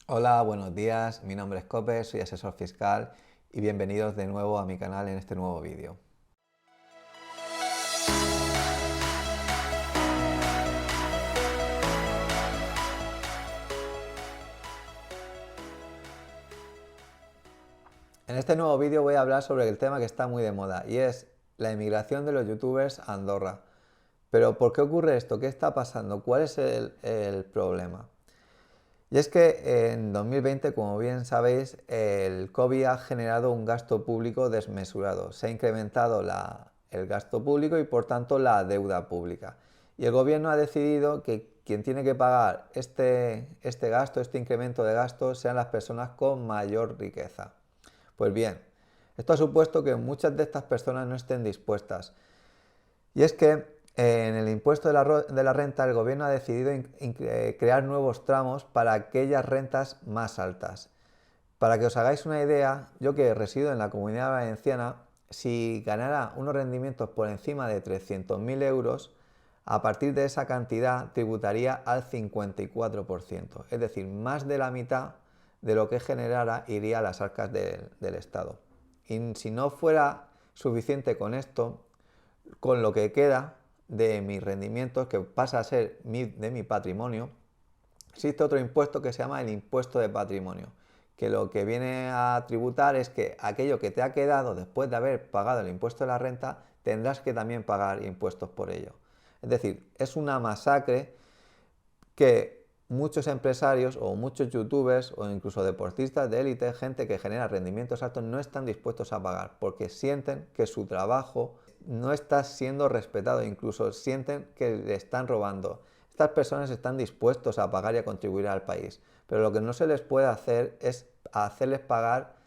Hola, buenos días. Mi nombre es Cope, soy asesor fiscal y bienvenidos de nuevo a mi canal en este nuevo vídeo. En este nuevo vídeo voy a hablar sobre el tema que está muy de moda y es la emigración de los youtubers a Andorra. Pero ¿por qué ocurre esto? ¿Qué está pasando? ¿Cuál es el problema? Y es que en 2020, como bien sabéis, el COVID ha generado un gasto público desmesurado. Se ha incrementado el gasto público y por tanto la deuda pública. Y el gobierno ha decidido que quien tiene que pagar este gasto, este incremento de gasto, sean las personas con mayor riqueza. Pues bien, esto ha supuesto que muchas de estas personas no estén dispuestas. Y es que en el impuesto de la renta el gobierno ha decidido crear nuevos tramos para aquellas rentas más altas. Para que os hagáis una idea, yo que resido en la Comunidad Valenciana, si ganara unos rendimientos por encima de 300.000 euros, a partir de esa cantidad tributaría al 54%. Es decir, más de la mitad de lo que generara iría a las arcas del Estado. Y si no fuera suficiente con esto, con lo que queda de mis rendimientos, que pasa a ser de mi patrimonio, existe otro impuesto que se llama el impuesto de patrimonio, que lo que viene a tributar es que aquello que te ha quedado después de haber pagado el impuesto de la renta, tendrás que también pagar impuestos por ello. Es decir, es una masacre que muchos empresarios o muchos youtubers o incluso deportistas de élite, gente que genera rendimientos altos, no están dispuestos a pagar porque sienten que su trabajo no está siendo respetado, incluso sienten que le están robando. Estas personas están dispuestos a pagar y a contribuir al país, pero lo que no se les puede hacer es hacerles pagar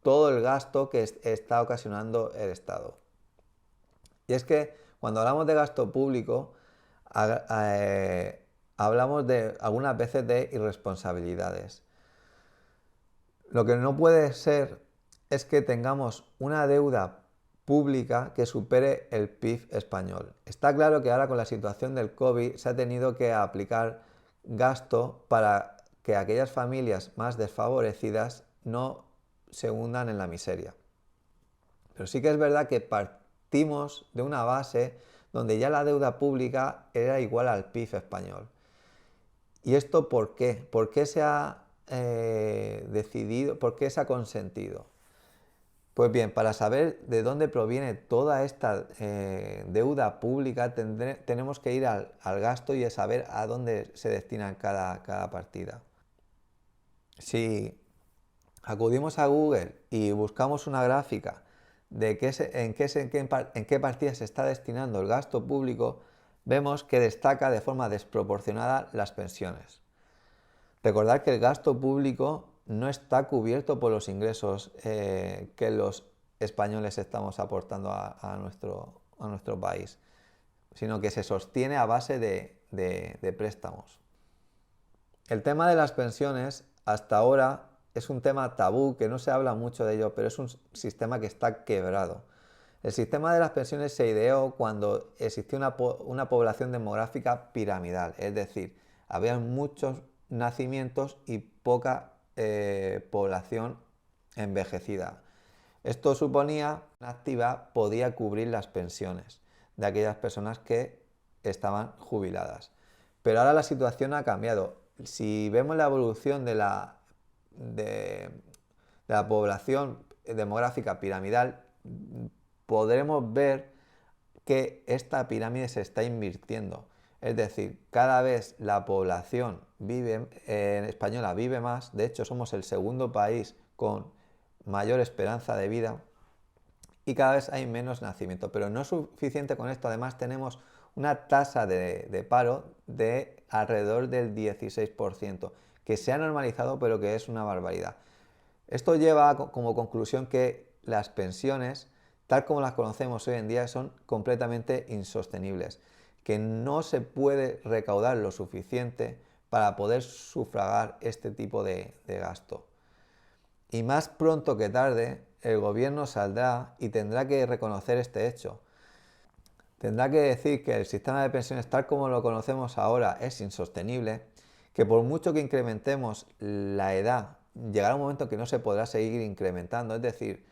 todo el gasto que está ocasionando el Estado. Y es que cuando hablamos de gasto público, hablamos de algunas veces de irresponsabilidades. Lo que no puede ser es que tengamos una deuda pública que supere el PIB español. Está claro que ahora con la situación del COVID se ha tenido que aplicar gasto para que aquellas familias más desfavorecidas no se hundan en la miseria. Pero sí que es verdad que partimos de una base donde ya la deuda pública era igual al PIB español. ¿Y esto por qué? ¿Por qué se ha decidido, por qué se ha consentido? Pues bien, para saber de dónde proviene toda esta deuda pública tenemos que ir al gasto y a saber a dónde se destina cada partida. Si acudimos a Google y buscamos una gráfica de en qué partida se está destinando el gasto público, vemos que destaca de forma desproporcionada las pensiones. Recordad que el gasto público no está cubierto por los ingresos que los españoles estamos aportando a nuestro país, sino que se sostiene a base de préstamos. El tema de las pensiones hasta ahora es un tema tabú, que no se habla mucho de ello, pero es un sistema que está quebrado. El sistema de las pensiones se ideó cuando existió una población demográfica piramidal, es decir, había muchos nacimientos y poca población envejecida. Esto suponía que una activa podía cubrir las pensiones de aquellas personas que estaban jubiladas. Pero ahora la situación ha cambiado. Si vemos la evolución de la población demográfica piramidal, podremos ver que esta pirámide se está invirtiendo. Es decir, cada vez la población española vive más. De hecho, somos el segundo país con mayor esperanza de vida y cada vez hay menos nacimiento. Pero no es suficiente con esto. Además, tenemos una tasa de paro de alrededor del 16%, que se ha normalizado, pero que es una barbaridad. Esto lleva como conclusión que las pensiones, tal como las conocemos hoy en día, son completamente insostenibles, que no se puede recaudar lo suficiente para poder sufragar este tipo de gasto. Y más pronto que tarde, el gobierno saldrá y tendrá que reconocer este hecho. Tendrá que decir que el sistema de pensiones tal como lo conocemos ahora es insostenible, que por mucho que incrementemos la edad, llegará un momento que no se podrá seguir incrementando. Es decir,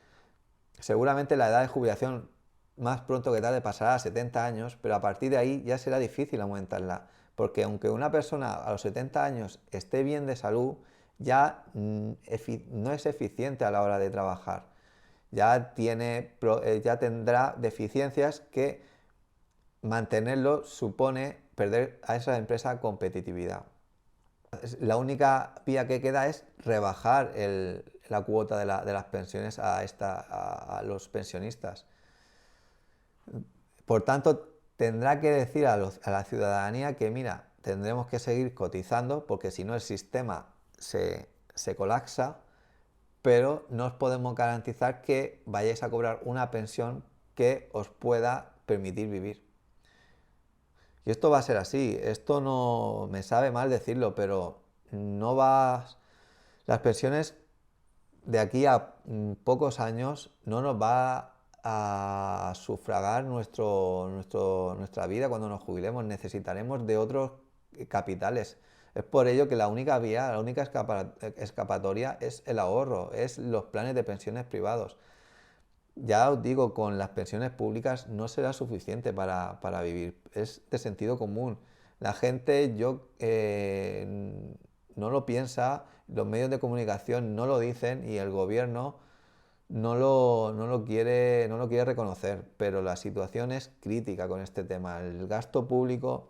seguramente la edad de jubilación más pronto que tarde pasará a 70 años, pero a partir de ahí ya será difícil aumentarla, porque aunque una persona a los 70 años esté bien de salud, ya no es eficiente a la hora de trabajar. Ya tendrá deficiencias que mantenerlo supone perder a esa empresa competitividad. La única vía que queda es rebajar la cuota de las pensiones a los pensionistas. Por tanto, tendrá que decir a la ciudadanía que, mira, tendremos que seguir cotizando porque si no el sistema se colapsa, pero no os podemos garantizar que vayáis a cobrar una pensión que os pueda permitir vivir. Y esto va a ser así. Esto no me sabe mal decirlo, pero no va. Las pensiones de aquí a pocos años no nos va a sufragar nuestra vida cuando nos jubilemos. Necesitaremos de otros capitales. Es por ello que la única vía, la única escapatoria es el ahorro, es los planes de pensiones privados. Ya os digo, con las pensiones públicas no será suficiente para vivir. Es de sentido común. La gente no lo piensa, los medios de comunicación no lo dicen y el gobierno no lo quiere reconocer. Pero la situación es crítica con este tema. El gasto público,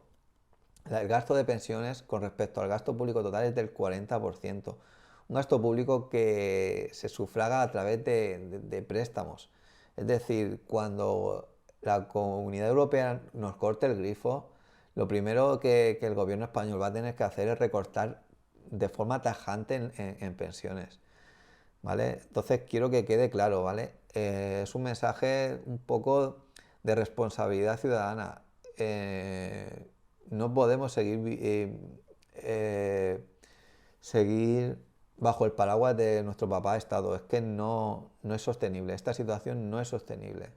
el gasto de pensiones con respecto al gasto público total es del 40%. Un gasto público que se sufraga a través de préstamos. Es decir, cuando la Comunidad Europea nos corte el grifo, lo primero que el gobierno español va a tener que hacer es recortar de forma tajante en pensiones. ¿Vale? Entonces quiero que quede claro, ¿vale? Es un mensaje un poco de responsabilidad ciudadana. No podemos seguir bajo el paraguas de nuestro papá Estado. Es que no es sostenible. Esta situación no es sostenible.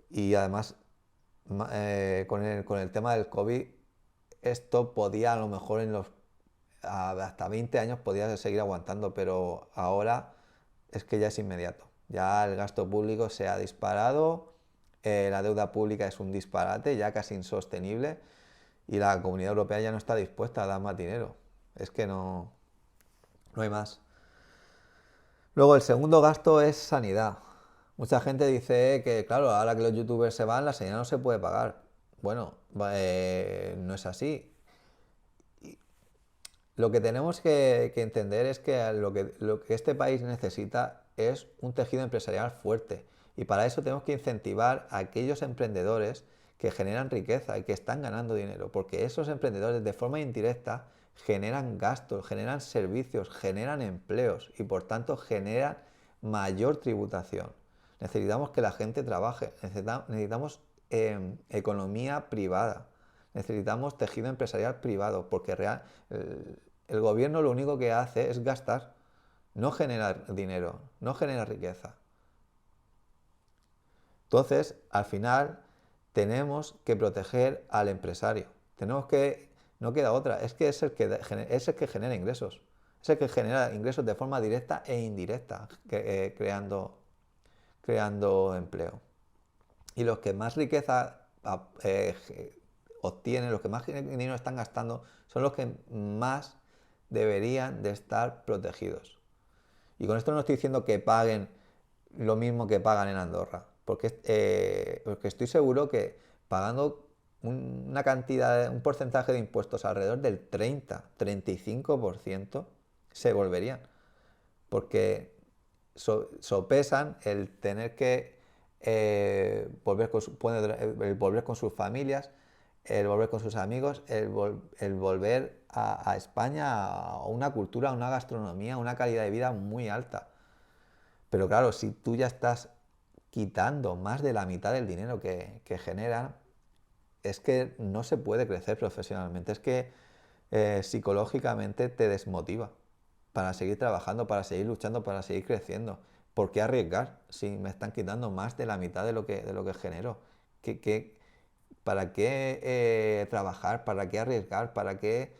Y además, con el tema del COVID, esto podía a lo mejor hasta 20 años podía seguir aguantando, pero ahora es que ya es inmediato. Ya el gasto público se ha disparado, la deuda pública es un disparate, ya casi insostenible, y la Comunidad Europea ya no está dispuesta a dar más dinero. Es que no hay más. Luego, el segundo gasto es sanidad. Mucha gente dice que, claro, ahora que los youtubers se van, la sanidad no se puede pagar. Bueno, no es así. Lo que tenemos que entender es que lo que este país necesita es un tejido empresarial fuerte. Y para eso tenemos que incentivar a aquellos emprendedores que generan riqueza y que están ganando dinero. Porque esos emprendedores de forma indirecta generan gastos, generan servicios, generan empleos y por tanto generan mayor tributación. Necesitamos que la gente trabaje, necesitamos economía privada. Necesitamos tejido empresarial privado, porque el gobierno lo único que hace es gastar, no generar dinero, no genera riqueza. Entonces, al final, tenemos que proteger al empresario. No queda otra, es que es el que genera ingresos. Es el que genera ingresos de forma directa e indirecta, creando empleo. Y los que más riqueza obtienen, los que más dinero están gastando, son los que más deberían de estar protegidos. Y con esto no estoy diciendo que paguen lo mismo que pagan en Andorra, porque estoy seguro que pagando un porcentaje de impuestos alrededor del 30-35% se volverían, porque sopesan el tener que volver con sus familias, el volver con sus amigos, el volver a España a una cultura, a una gastronomía, a una calidad de vida muy alta. Pero claro, si tú ya estás quitando más de la mitad del dinero que generan, es que no se puede crecer profesionalmente, es que psicológicamente te desmotiva para seguir trabajando, para seguir luchando, para seguir creciendo. ¿Por qué arriesgar si me están quitando más de la mitad de lo que genero? ¿Para qué trabajar? ¿Para qué arriesgar? ¿Para qué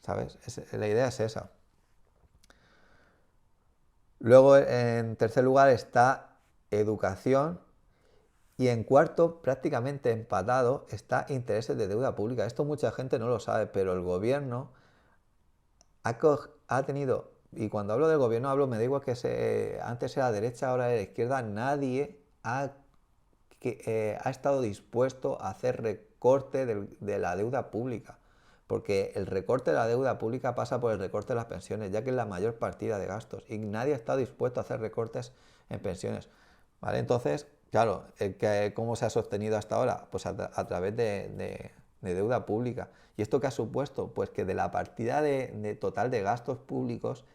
¿sabes? La idea es esa. Luego, en tercer lugar, está educación. Y en cuarto, prácticamente empatado, está intereses de deuda pública. Esto mucha gente no lo sabe, pero el gobierno ha tenido, y cuando hablo del gobierno hablo, me da igual que antes era derecha, ahora era izquierda, nadie ha estado dispuesto a hacer recorte de la deuda pública. Porque el recorte de la deuda pública pasa por el recorte de las pensiones, ya que es la mayor partida de gastos. Y nadie ha estado dispuesto a hacer recortes en pensiones. ¿Vale? Entonces, claro, ¿cómo se ha sostenido hasta ahora? Pues a través de deuda pública. ¿Y esto qué ha supuesto? Pues que de la partida de total de gastos públicos,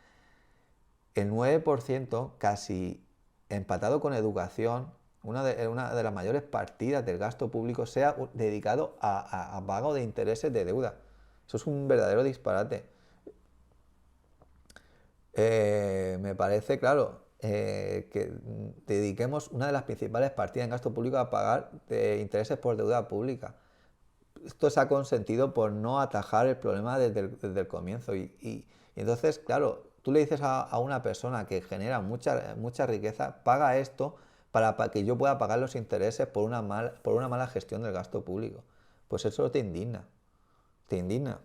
el 9%, casi empatado con educación, una de las mayores partidas del gasto público, sea dedicado a pago de intereses de deuda. Eso es un verdadero disparate. Me parece, claro, que dediquemos una de las principales partidas en gasto público a pagar de intereses por deuda pública. Esto se ha consentido por no atajar el problema desde el comienzo. Y entonces, claro, tú le dices a una persona que genera mucha riqueza, paga esto para que yo pueda pagar los intereses por una mala gestión del gasto público. Pues eso te indigna, te indigna.